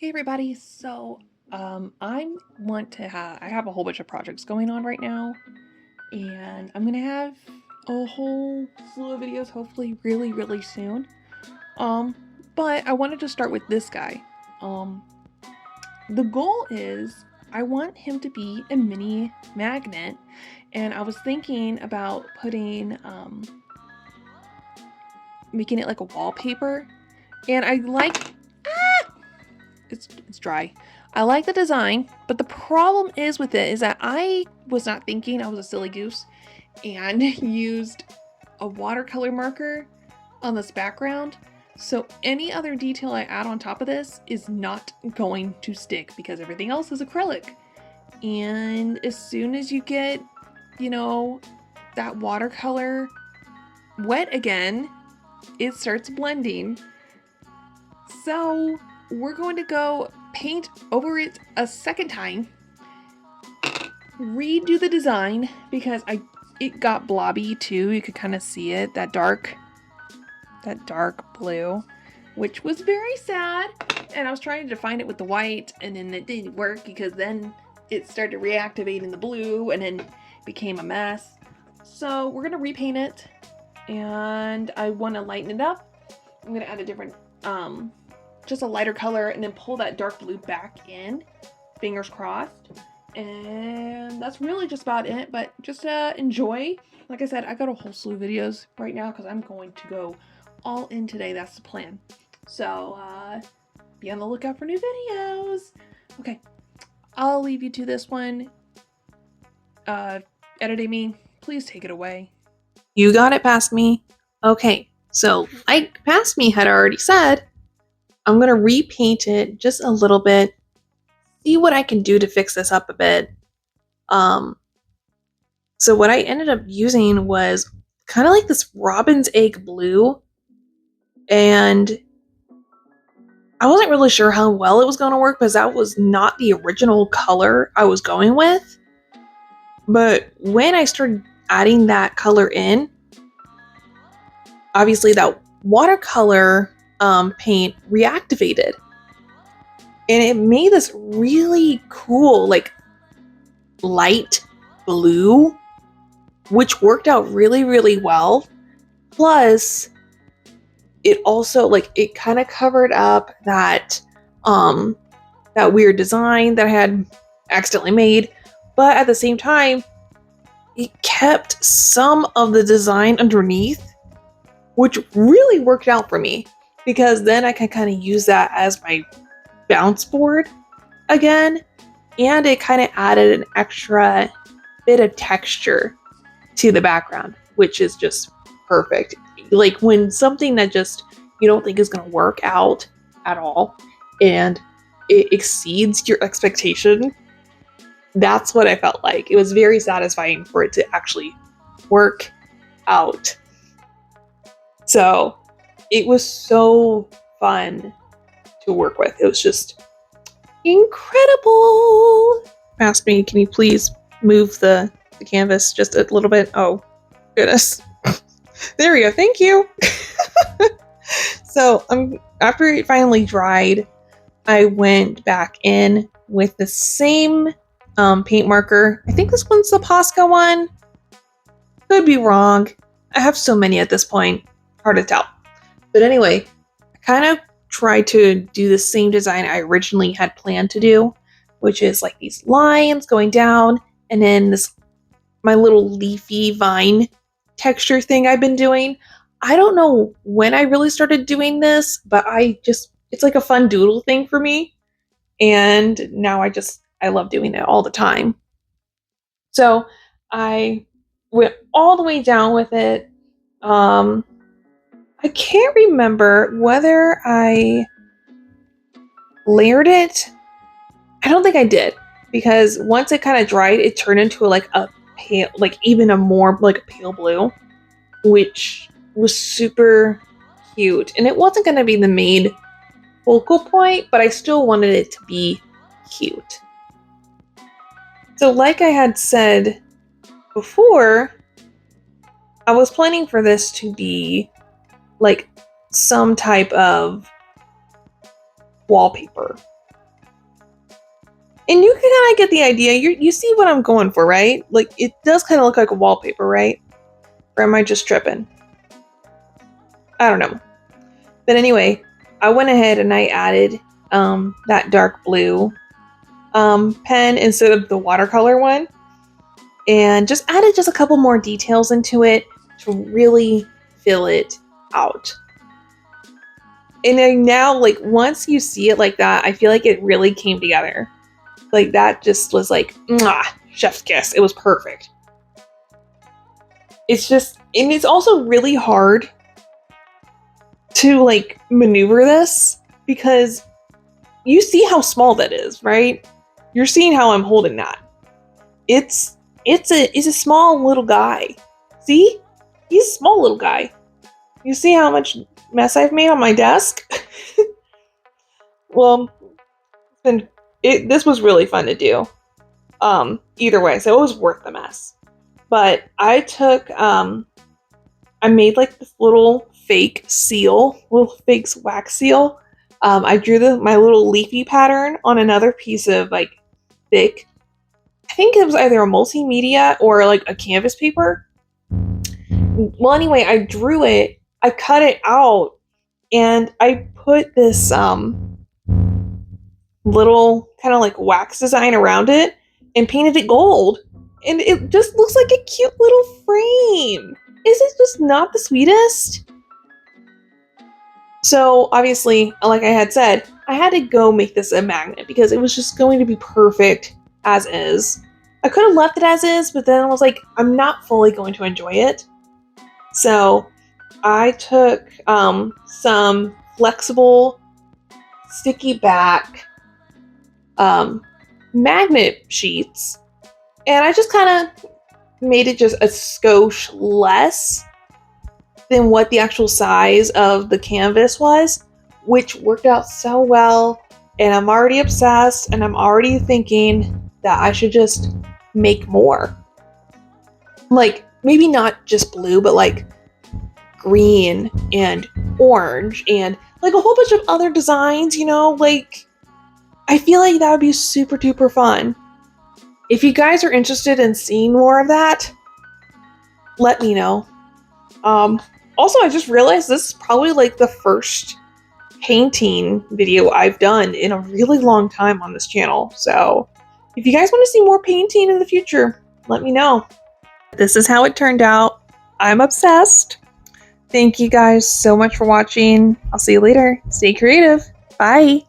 Hey everybody, I have a whole bunch of projects going on right now, and I'm gonna have a whole slew of videos hopefully really soon. Um, but I wanted to start with this guy. Um, the goal is I want him to be a mini magnet, and I was thinking about making it like a wallpaper, and I like it's dry. I like the design, but the problem is with it is that I was not thinking, I was a silly goose, and used a watercolor marker on this background. So any other detail I add on top of this is not going to stick because everything else is acrylic. And as soon as you get, you know, that watercolor wet again, it starts blending. So we're going to go paint over it a second time, redo the design because it got blobby too. You could kind of see it, that dark blue, which was very sad. And I was trying to define it with the white, and then it didn't work because then it started reactivating the blue and then became a mess. So we're gonna repaint it, and I want to lighten it up. I'm gonna add a different just a lighter color and then pull that dark blue back in, fingers crossed. And that's really just about it, but just enjoy. Like I said, I got a whole slew of videos right now because I'm going to go all in today. That's the plan. So be on the lookout for new videos. Okay, I'll leave you to this one. Editing me, please take it away. You got it past me. Okay, so like past me had already said, I'm going to repaint it just a little bit, see what I can do to fix this up a bit. So what I ended up using was kind of like this robin's egg blue, and I wasn't really sure how well it was going to work because that was not the original color I was going with. But when I started adding that color in, obviously that watercolor paint reactivated, and it made this really cool like light blue, which worked out really well. Plus it also like it kind of covered up that weird design that I had accidentally made, but at the same time it kept some of the design underneath, which really worked out for me because then I can kind of use that as my bounce board again, and it kind of added an extra bit of texture to the background, which is just perfect. Like when something that just you don't think is going to work out at all and it exceeds your expectation, that's what I felt like. It was very satisfying for it to actually work out. So it was so fun to work with. It was just incredible. Ask me, can you please move the canvas just a little bit? Oh, goodness. There we go. Thank you. So after it finally dried, I went back in with the same paint marker. I think this one's the Posca one. Could be wrong. I have so many at this point. Hard to tell. But anyway, I kind of tried to do the same design I originally had planned to do, which is like these lines going down and then my little leafy vine texture thing I've been doing. I don't know when I really started doing this, but it's like a fun doodle thing for me. And now I love doing it all the time. So I went all the way down with it. I can't remember whether I layered it. I don't think I did, because once it kind of dried, it turned into like a pale, like even a more like a pale blue, which was super cute. And it wasn't going to be the main focal point, but I still wanted it to be cute. So like I had said before, I was planning for this to be like some type of wallpaper. And you can kind of get the idea. You see what I'm going for, right? Like, it does kind of look like a wallpaper, right? Or am I just tripping? I don't know. But anyway, I went ahead and I added that dark blue pen instead of the watercolor one. And just added just a couple more details into it to really fill it out. And then now, like, once you see it like that, I feel like it really came together. Like, that just was like, mwah, chef's kiss. It was perfect. It's just, and it's also really hard to, like, maneuver this because you see how small that is, right? You're seeing how I'm holding that. It's a small little guy. See? He's a small little guy. You see how much mess I've made on my desk? Well, this was really fun to do. Either way, so it was worth the mess. But I took, I made like this little fake seal, little fake wax seal. I drew my little leafy pattern on another piece of like thick, I think it was either a multimedia or like a canvas paper. Well, anyway, I drew it, I cut it out, and I put this little kind of like wax design around it and painted it gold. And it just looks like a cute little frame. Is it just not the sweetest? So obviously, like I had said, I had to go make this a magnet because it was just going to be perfect as is. I could have left it as is, but then I was like, I'm not fully going to enjoy it. So I took some flexible, sticky back magnet sheets, and I just kind of made it just a skosh less than what the actual size of the canvas was, which worked out so well. And I'm already obsessed, and I'm already thinking that I should just make more. Like, maybe not just blue, but like green and orange and like a whole bunch of other designs, you know, like I feel like that would be super duper fun. If you guys are interested in seeing more of that, let me know. Also, I just realized this is probably like the first painting video I've done in a really long time on this channel. So if you guys want to see more painting in the future, let me know. This is how it turned out. I'm obsessed. Thank you guys so much for watching. I'll see you later. Stay creative. Bye.